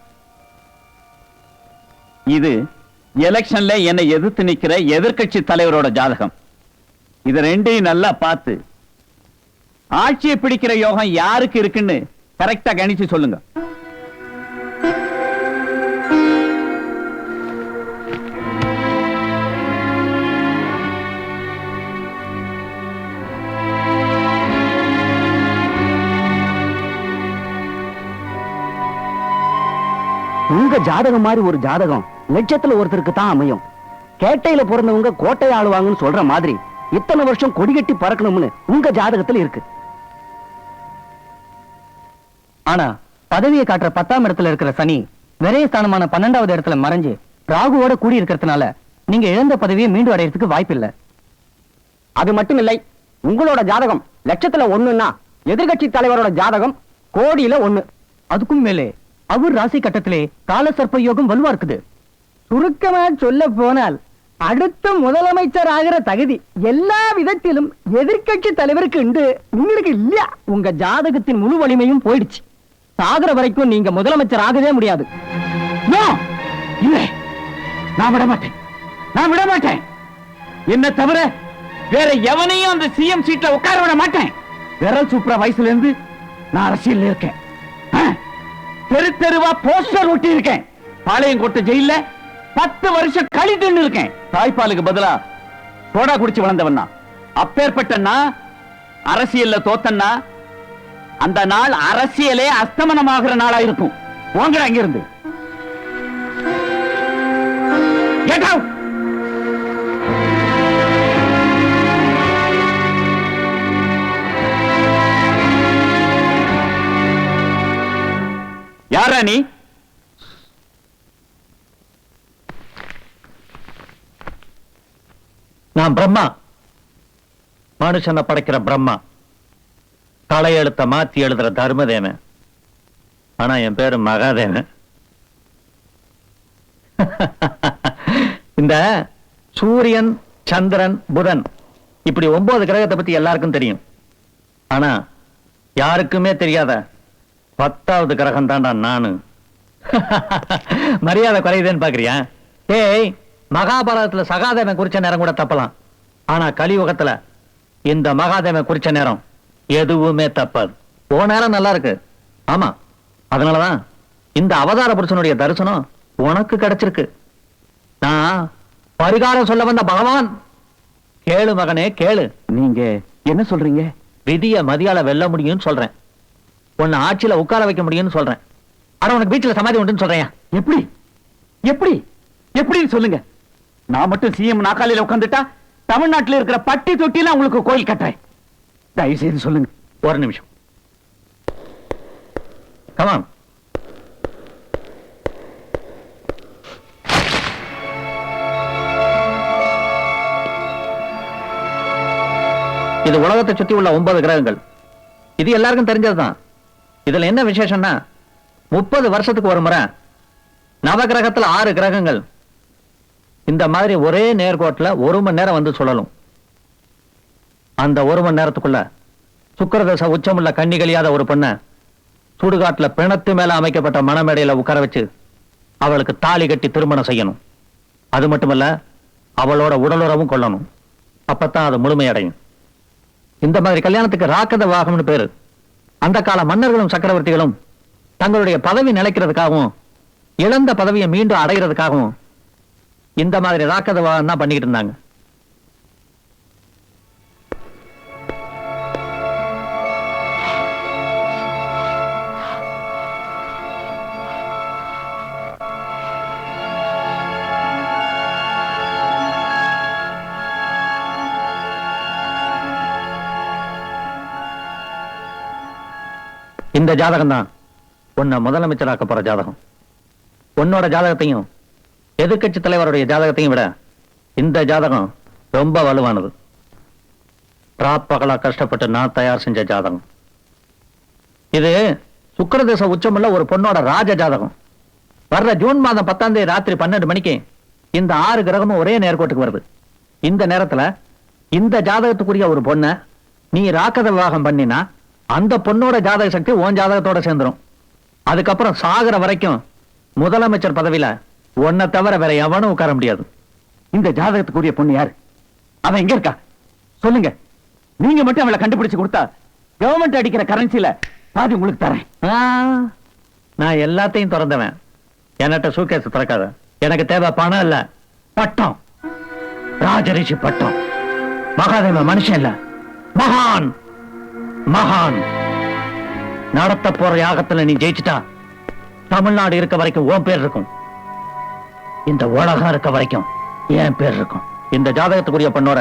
இது எலெக்ஷன்ல என்னை எதிர்த்து நிக்கிற எதிர்க்கட்சி தலைவரோட ஜாதகம். இது ரெண்டையும் நல்லா பார்த்து ஆட்சியை பிடிக்கிற யோகம் யாருக்கு இருக்குன்னு கரெக்டா கணிச்சு சொல்லுங்க. உங்க ஜாதகம் மாதிரி ஒரு ஜாதகம் லட்சத்துல ஒருத்தருக்கு தான் அமையும். கேட்டையில பிறந்தவங்க கோட்டை ஆளுவாங்கன்னு சொல்ற மாதிரி இத்தனை வருஷம் கொடிகட்டி பறக்கணும்னு உங்க ஜாதகத்துல இருக்கு. ஆனா பதவியை காட்டுற 10ஆம் இடத்துல இருக்கிற சனி விரயஸ்தானமான 12வது இடத்துல மறைஞ்சு ராகுவோட கூடி இருக்கிறதுனால நீங்க இழந்த பதவியை மீண்டும் அடையறதுக்கு வாய்ப்பு இல்ல. அது மட்டும் இல்லை, உங்களோட ஜாதகம் லட்சத்துல 1ன்னா எதிர்கட்சி தலைவரோட ஜாதகம் கோடியில 1. அதுக்கும் மேலே அவர் ராசி கட்டத்திலே கால சர்ப்ப யோகம் வலுவா இருக்குது. சுருக்கமா சொல்ல போனால் அடுத்த முதலமைச்சர் ஆகிற தகுதி எல்லா விதத்திலும் எதிர்கட்சி தலைவருக்கு உண்டு. உங்களுக்கு இல்ல. உங்க ஜாதகத்தின் முழு வலிமையும் போயிடுச்சு. சாகர வரைக்கும் நீங்க முதலமைச்சர் ஆகவே முடியாது. நான் விட மாட்டேன். நான் விட மாட்டேன். என்ன தவிர வேற எவனையும் அந்த சிஎம் சீட்ல உட்கார விட மாட்டேன். விரல் சூப்பர வயசுல இருந்து நான் அரசியல் இருக்கேன். தெரு தெருவா போஸ்டர் ஒட்டி இருக்கேன். பாளையங்கோட்டை ஜெயில 10 வருஷம் கழித்து இருக்கேன். தாய்ப்பாலுக்கு பதிலா சோடா குடிச்சு வளர்ந்தவன். அப்பேற்பட்ட அரசியல்ல தோத்தன்னா அந்த நாள் அரசியலே அஸ்தமனமாகிற நாளா இருக்கும். வாங்கடா அங்க இருந்து. Get out. யாரா நீ? நான் பிரம்மா, மனுஷனை படைக்கிற பிரம்மா, தலையெழுத்த மாத்தி எழுதுற தர்மதேவன். ஆனா என் பேரு மகாதேவன். இந்த சூரியன், சந்திரன், புதன் இப்படி 9 கிரகத்தை பத்தி எல்லாருக்கும் தெரியும். ஆனா யாருக்குமே தெரியாத 10வது கிரகம் தான்டா நானு. மரியாதை குறையுதுன்னு பாக்குறியா? ஏய், மகாபாரதத்துல சகாதேவன் குறிச்ச நேரம் கூட தப்பலாம். ஆனா கலியுகத்துல இந்த மகாதேவன் குறிச்ச நேரம் எதுவுமே தப்பாது. ஓ நேரம் நல்லா இருக்கு. ஆமா, அதனாலதான் இந்த அவதார புருஷனுடைய தரிசனம் உனக்கு கிடைச்சிருக்கு. நான் பரிகாரம் சொல்ல வந்த பகவான். கேளு மகனே கேளு. நீங்க என்ன சொல்றீங்க? விதிய மதியால வெல்ல முடியும்னு சொல்றேன். உன்னை ஆட்சியில உட்கார வைக்க முடியும்னு சொல்றேன். ஆனா உனக்கு வீட்டுல சமாதி உண்டுன்னு சொல்றேன். எப்படி எப்படி எப்படின்னு சொல்லுங்க. நான் மட்டும் சிஎம் நாக்காலில உட்கார்ந்துட்டா தமிழ்நாட்டில் இருக்கிற பட்டி தொட்டில உங்களுக்கு கோயில் கட்டுறேன். தயவு செய்து சொல்லுங்க. ஒரு நிமிஷம். கமான். இது உலகத்தை சுத்தி உள்ள 9 கிரகங்கள். இது எல்லாருக்கும் தெரிஞ்சதுதான். இதுல என்ன விசேஷம்னா 30 வருஷத்துக்கு ஒரு முறை நவகிரகத்துல 6 கிரகங்கள் இந்த மாதிரி ஒரே நேர்கோட்டில் 1 மணி நேரம் வந்து சொல்லணும். அந்த 1 மணி நேரத்துக்குள்ள சுக்கிரதசை உச்சமுள்ள கண்ணி கழியாத ஒரு பெண்ண சுடுகாட்டுல பிணத்து மேல அமைக்கப்பட்ட மணமேடையில உட்கார வச்சு அவளுக்கு தாலி கட்டி திருமணம் செய்யணும். அது மட்டுமல்ல, அவளோட உடலுறவும் கொள்ளணும். அப்பத்தான் அது முழுமையடையும். இந்த மாதிரி கல்யாணத்துக்கு ராக்கத வாகம்னு பேரு. அந்த கால மன்னர்களும் சக்கரவர்த்திகளும் தங்களுடைய பதவி நிலைக்கிறதுக்காகவும் இழந்த பதவியை மீண்டும் அடைகிறதுக்காகவும் இந்த மாதிரி ராக்கத வாகம் தான் பண்ணிக்கிட்டு இருந்தாங்க. இந்த ஜாதகம் தான் உன்னை முதலமைச்சராக்க போற ஜாதகம். உன்னோட ஜாதகத்தையும் எதிர்க்கட்சி தலைவருடைய ஜாதகத்தையும் விட இந்த ஜாதகம் ரொம்ப வலுவானது. ராப்பகலா கஷ்டப்பட்டு நான் தயார் செஞ்ச ஜாதகம் இது. சுக்கிரதேச உச்சமுள்ள ஒரு பொண்ணோட ராஜ ஜாதகம். வர்ற ஜூன் மாதம் 10ஆம் தேதி ராத்திரி 12 மணிக்கு இந்த 6 கிரகமும் ஒரே நேர்கோட்டுக்கு வருது. இந்த நேரத்துல இந்த ஜாதகத்துக்குரிய ஒரு பொண்ண நீ ராக்கத விவாகம் பண்ணினா அந்த பொண்ணோட ஜாதக சக்தி உன் ஜாதகத்தோட சேர்ந்துரும். அதுக்கப்புறம் சாகர வரைக்கும் முதலமைச்சர் பதவியில உன்னை தவிர வேற எவனும் உட்கார முடியாது. இந்த ஜாதகத்துக்குரிய பொண்ணு யாரு? அவன் எங்க இருக்கா சொல்லுங்க. நீங்க மட்டும் அவளை கண்டுபிடிச்சு கொடுத்தா கவர்மெண்ட் அடிக்கிற கரன்சில பாதி உங்களுக்கு தரேன். நான் எல்லாத்தையும் திறந்தவன். என்கிட்ட சூக்கேஸ் திறக்காத. எனக்கு தேவை பணம் இல்ல, பட்டம். ராஜரிஷி பட்டம். மகாதேவ மனுஷன் இல்ல, மகான். மகான் நடத்த போற யாகத்துல நீ ஜெயிச்சுட்டா தமிழ்நாடு இருக்க வரைக்கும் உன் பேர் இருக்கும். இந்த உலகம் இருக்க வரைக்கும் என் பேர் இருக்கும். இந்த ஜாதகத்துக்குரிய பண்ணோர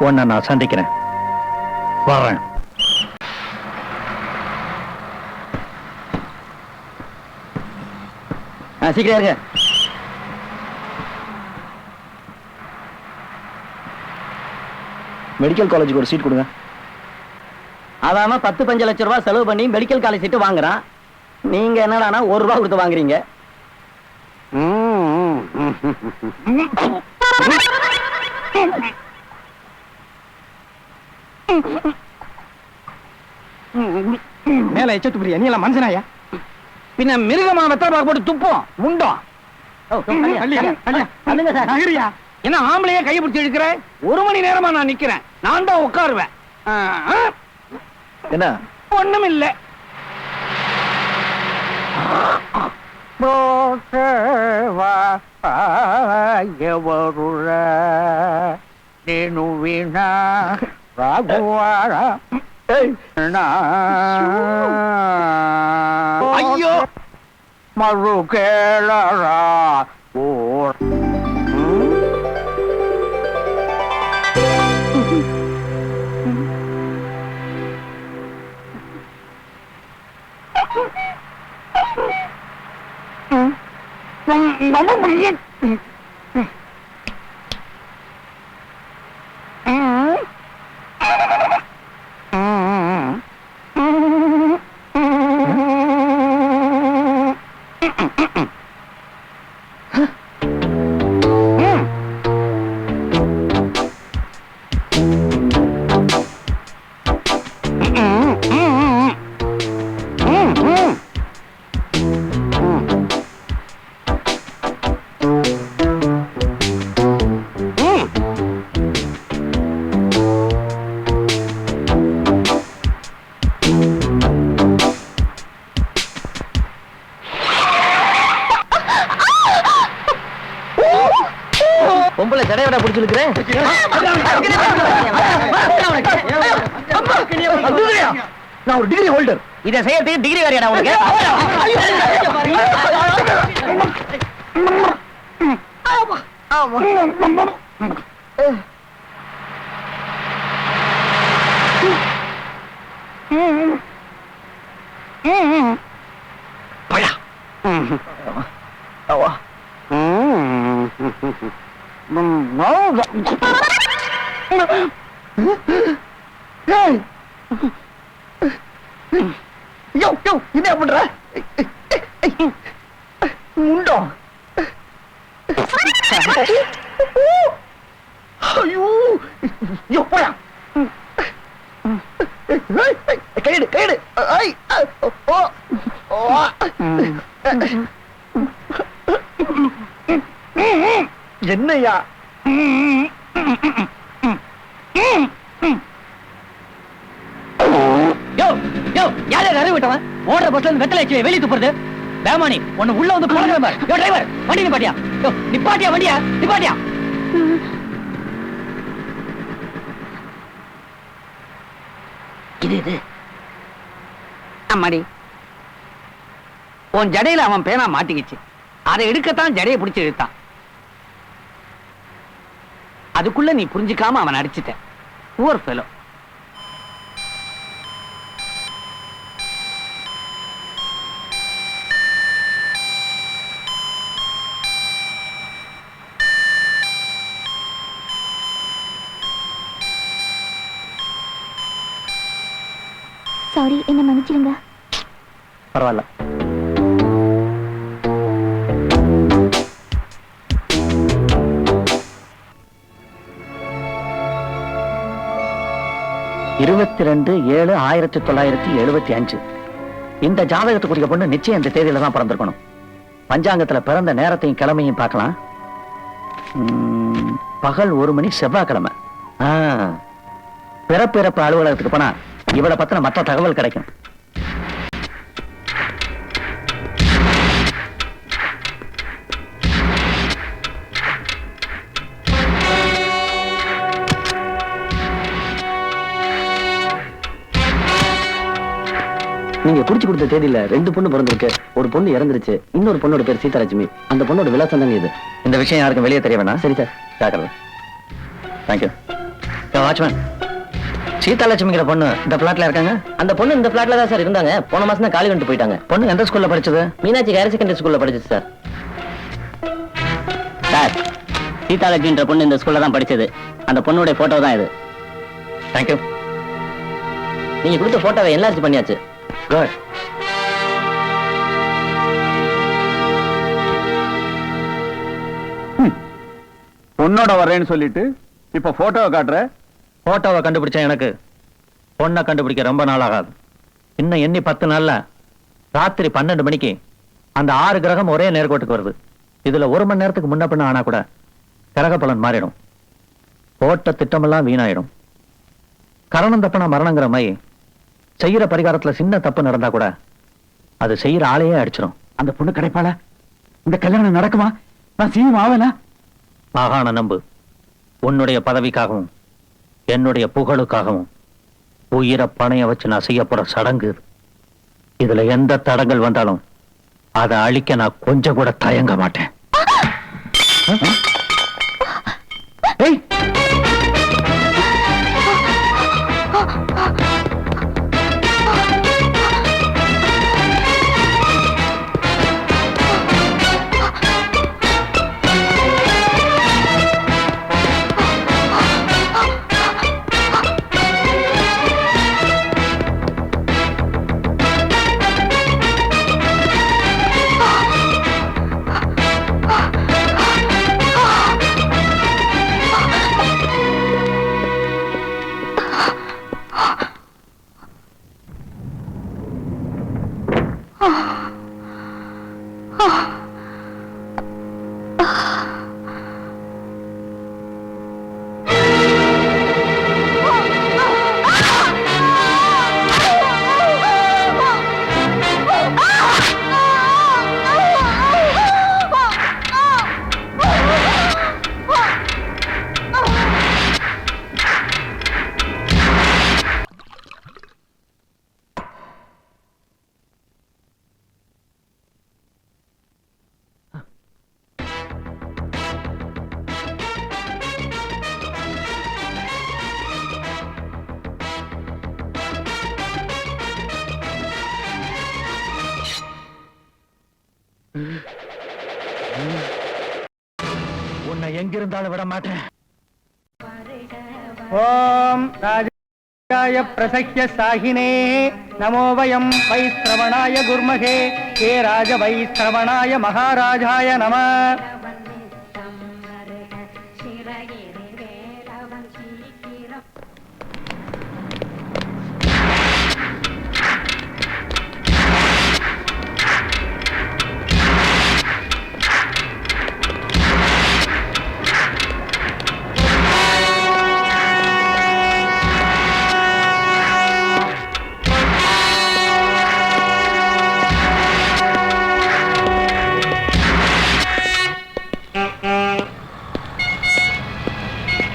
உன்னை நான் சந்திக்கிறேன். வரேன். சீக்கிரம் இருங்க. மெடிக்கல் காலேஜுக்கு ஒரு சீட் கொடுங்க. அவன் 10-15 லட்சம் ரூபாய் செலவு பண்ணி மெடிக்கல் காலேஜ் சீட்டு வாங்குறான். நீங்க என்னடானா 1 ரூபாய் கொடுத்து வாங்குறீங்க. மேல எச்ச துப்புறியா? நீ எல்லாம் மனுஷனாயா? பின்ன மிருகமா வெத்தலை பாக்கு போட்டு துப்போம் உண்டோம். என்ன ஆம்பளையே கையை பிடிச்சி இழுக்கிற? 1 மணி நேரமா நான் நிக்கிறேன். நான் தான் உட்காருவேன். என்ன ஒண்ணும் இல்ல. ஐயோ மறு கேளரா ஓர் பொம்பளை ஜடையோட பிடிச்சிருக்கிறேன். நான் ஒரு டிகிரி ஹோல்டர். இதை செய்யறதுக்கு டிகிரி வேறையாடா உனக்கு? என்ன பண்ற? உண்டோ? ஐயோ போயா கைடு கைடு. என்னையா விட்டவன் ஓடுற பஸ்ல இருந்து வெத்தலை வெளியே துப்புறது. பேமானி உன்னை உள்ள வந்து போடுற பாரு. யோ டிரைவர் வண்டி நிப்பாட்டியா? யோ நிப்பாட்டியா வண்டியா? நிப்பாட்டியா? இது அம்மாடி உன் ஜடையில அவன் பேனா மாட்டிக்கிச்சு. அதை எடுக்கத்தான் ஜடையை பிடிச்சு இழுத்தான். அதுக்குள்ள நீ புரிஞ்சுக்காம அவன் அடிச்சுட்ட. Poor fellow. சாரி, என்ன மன்னிச்சிடுங்க. பரவாயில்ல. இருபத்தி 2/7/1975. இந்த ஜாதகத்துக்குரிய பொண்ணு நிச்சயம் இந்த தேதியில தான் பிறந்திருக்கணும். பஞ்சாங்கத்துல பிறந்த நேரத்தையும் கிழமையும் பார்க்கலாம். பகல் 1 மணி செவ்வாய்க்கிழமை. பிறப்பு அலுவலகத்துக்கு போனா இவளை பத்தின மற்ற தகவல் கிடைக்கும். நீங்க குடிச்சு கொடுத்த தேதியில 2 பொண்ணு பிறந்திருக்கு. ஒரு பொண்ணு இறந்துருச்சு. இன்னொரு பொண்ணோட பேர் சீதாலட்சுமி. அந்த பொண்ணோட விலாசம் தான் இது. இந்த விஷயம் யாருக்கும் வெளியே தெரிய வேணாம். சரி சார், ஜாக்கிரதை. தேங்க்யூ. வாட்ச்மேன், சீதாலட்சுமிங்கிற பொண்ணு இந்த பிளாட்ல இருக்காங்க? அந்த பொண்ணு இந்த பிளாட்ல தான் சார் இருந்தாங்க. போன மாசம் தான் காலி வந்துட்டு போயிட்டாங்க. பொண்ணு எந்த ஸ்கூல்ல படிச்சது? மீனாட்சி ஹையர் செகண்டரி ஸ்கூல்ல படிச்சது சார். சார், சீதாலட்சுமின்ற பொண்ணு இந்த ஸ்கூல்ல தான் படிச்சது. அந்த பொண்ணுடைய போட்டோ தான் இது. தேங்க்யூ. நீங்க கொடுத்த போட்டோவை என்லார்ஜ் பண்ணியாச்சு. குட். பொண்ணோட வர்றேன்னு சொல்லிட்டு இப்ப போட்டோவை காட்டுற. போட்டோவை கண்டுபிடிச்சா எனக்கு பொண்ணை கண்டுபிடிக்க ரொம்ப நாள் ஆகாது. இன்னும் எண்ணி 10 நாள்ல ராத்திரி 12 மணிக்கு அந்த 6 கிரகம் ஒரே நேர்கோட்டுக்கு வருது. இதுல 1 மணி நேரத்துக்கு முன்ன பின்ன ஆனா கூட கிரக பலன் மாறிடும். போட்ட திட்டமெல்லாம் வீணாயிடும். கரணம் தப்புனா மரணங்கிற மாதிரி செய்யற பரிகாரத்துல சின்ன தப்பு நடந்தா கூட அது செய்யற ஆளையே அடிச்சிடும். அந்த பொண்ணு கிடைப்பாள? இந்த கல்யாணம் நடக்குமா? நான் சீம் ஆவேனா? மாகாண நம்பு. உன்னுடைய பதவிக்காகவும் என்னுடைய புகழுக்காகவும் உயிரை பணைய வச்சு நான் செய்ய போற சடங்கு இது. இதுல எந்த தடங்கள் வந்தாலும் அதை அழிக்க நான் கொஞ்சம் கூட தயங்க மாட்டேன். ஏய், உன்னை எங்கிருந்தாலும் விட மாட்டேன். ஓம் ராஜாய பிரசக்ய சாகினே நமோ வயம் வைஸ்ரவணாய குர்மகே ஹே ராஜ வைஸ்ரவணாய மகாராஜாய நம.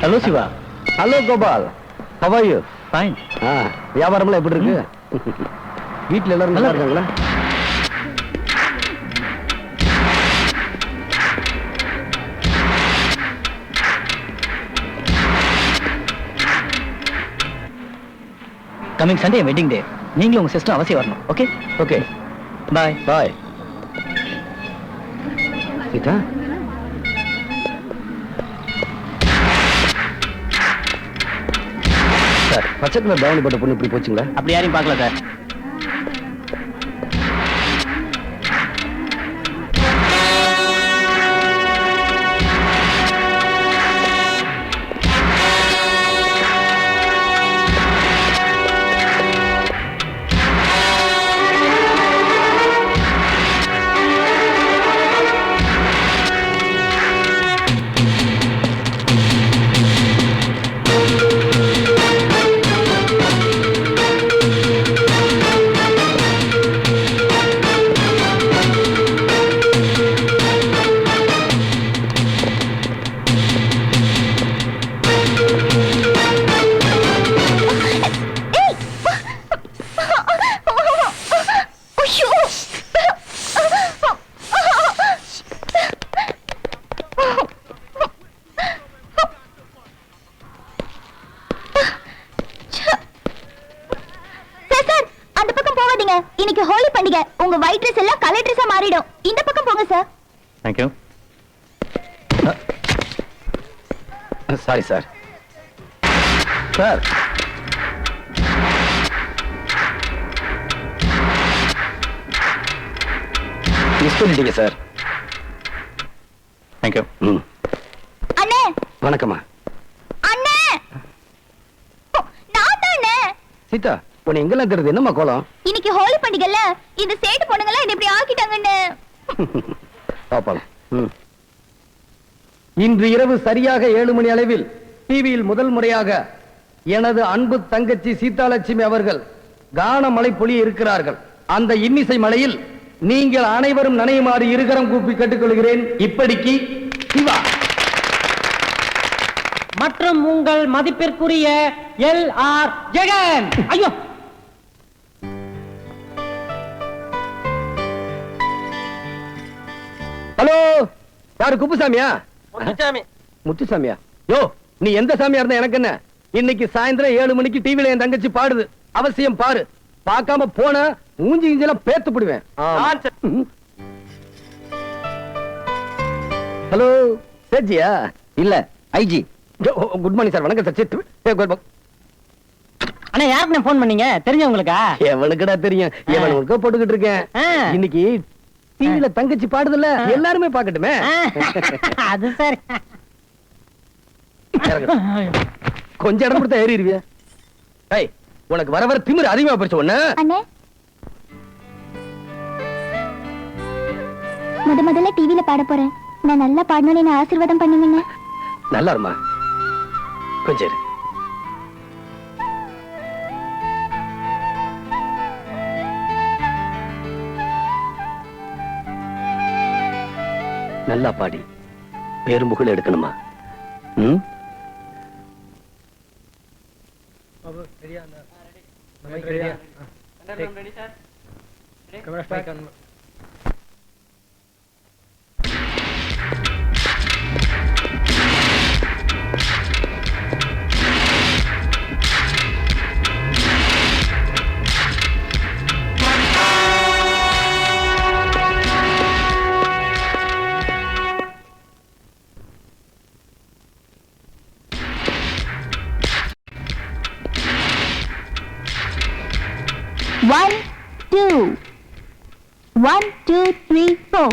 Hello Shiva. Hello Gopal. How are you? Fine. வியாபாரம்லாம் எப்படி இருக்கு? வீட்ல எல்லாரும் நல்லா இருக்காங்களா? Coming Sunday wedding day. நீங்களும் உங்க சிஸ்டர் அவசியம் வரணும். Okay? Okay. Bye. Bye. Seetha. Sir பச்சை கலர் தாவணி போட்ட பொண்ணு இப்படி போச்சுங்களா? அப்படி யாரையும் பார்க்கல சார். இன்னைக்கு ஹோலி பண்டிகை. உங்க ஒயிட் ட்ரெஸ் எல்லாம் கலர் ட்ரெஸ்ஸா மாறிடும். இந்த பக்கம் போங்க sir. Thank you. Sorry sir. Sir miss பண்ணிட்டீங்க சார். Thank you. அண்ணே வணக்கம்மா. அண்ணே நான் தானே. சீதா உன்னை எங்கெல்லாம் தெரியுது? என்னம்மா கோலம்? இன்னைக்கு ஹோலி பண்டிகைல இந்த சேட்டு பொண்ணுங்களா என்ன இப்படி ஆக்கிட்டாங்கன்னு. பாப்பலாம். இன்று இரவு சரியாக 7 மணி அளவில் டிவியில் முதல் முறையாக எனது அன்பு தங்கச்சி சீதாலட்சுமி அவர்கள் கான மழை பொழிய இருக்கிறார்கள். அந்த இன்னிசை மழையில் நீங்கள் அனைவரும் நனையுமாறு இருகரம் கூப்பி கேட்டுக்கொள்கிறேன். இப்படிக்கு சிவா மற்றும் உங்கள் மதிப்பிற்குரிய LR ஜெகன். ஐயோ, ஹலோ, யாரு? குப்புசாமியா? முத்துசாமி. முத்துசாமியா? யோ, நீ எந்த சாமியா இருந்தா எனக்கு என்ன? இன்னைக்கு சாயந்தரம் 7 மணிக்கு டிவில என் தங்கச்சி பாடுது, அவசியம் பாரு. பார்க்காம போன மூஞ்சி இஞ்செல்லாம் பேத்து போடுவேன். ஹலோ, சேஜியா? இல்ல, ஐஜி. Good morning sir. வணக்கம் சார். அண்ணா, யாருக்கு போன் பண்ணீங்க? தெரிஞ்சவங்களுக்கா? எவனுக்குடா தெரியும்? எவனுக்கு போட்டுக்கிட்டு இருக்கேன். இன்னைக்கு டிவில தங்கச்சி பாடுதுல்ல, எல்லாருமே பாக்கட்டுமே. அது சரி. கொஞ்சம் இடம் கொடுத்தா ஏறிடுவியா? ஏய், உனக்கு வர வர திமிரு அதிகமா போச்சு. ஒண்ணு அண்ணே, முதல்ல டிவில பாட போறேன். நான் நல்லா பாடணும்னு என்ன ஆசீர்வாதம் பண்ணுவீங்க? நல்லா இருமா. கொஞ்சம் இரு. நல்லா பாடி பேரும் புகழ் எடுக்கணுமா? ம், One, two. 1, 2, 3, 4.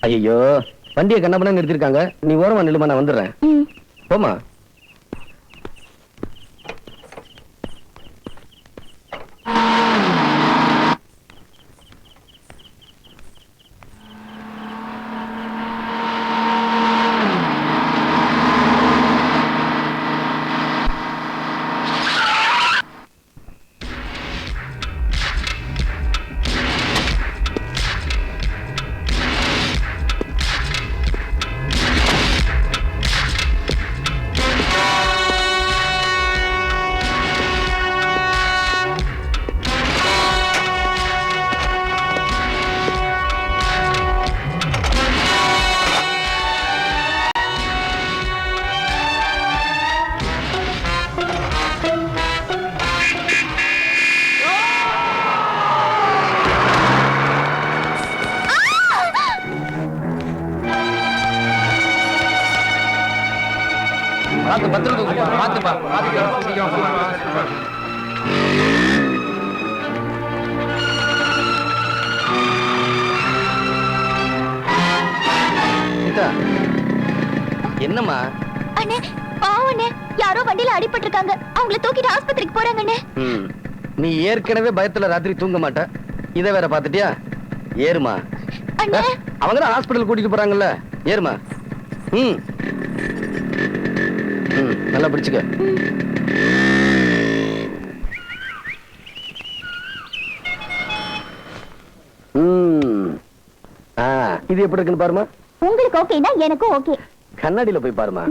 ஐயோ வண்டியை கண்ணப்பன நிறுத்திருக்காங்க. நீ ஓரமா நில்லுமா, நான் வந்துடுறேன். ம். போமா. என்னம்மா? அண்ணே பாவண்ணே, யாரோ வண்டியில அடிபட்டு இருக்காங்க. அவங்கள தூக்கிட்டு ஆஸ்பத்திரிக்கு போறாங்க அண்ணே. நீ ஏற்கனவே பயத்துல ராத்திரி தூங்க மாட்ட, இத வேற பாத்துட்டியா? ஏறுமா. அண்ணே அவங்க தான் ஹாஸ்பிடல் கூட்டிட்டு போறாங்கல்ல, ஏறுமா. ம் ம், நல்லா பிடிச்சுக்க. இது எப்படி இருக்குன்னு பாருமா. உங்களுக்கு ஓகேனா எனக்கும் ஓகே. கண்ணாடியில போய் பாருமா.